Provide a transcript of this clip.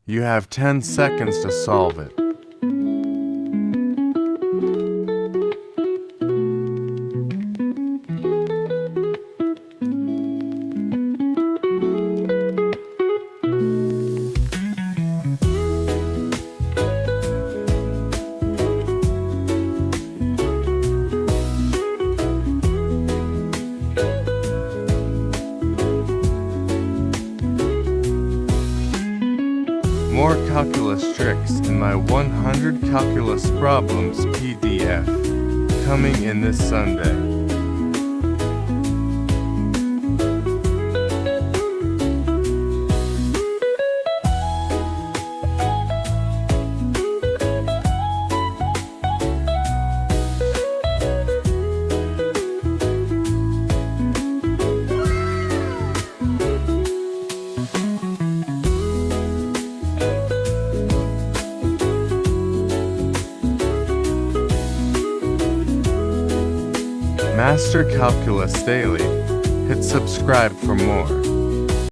You have 10 seconds to solve it. More calculus tricks in my 100 calculus problems PDF, coming in this Sunday. Master Calculus Daily. Hit subscribe for more.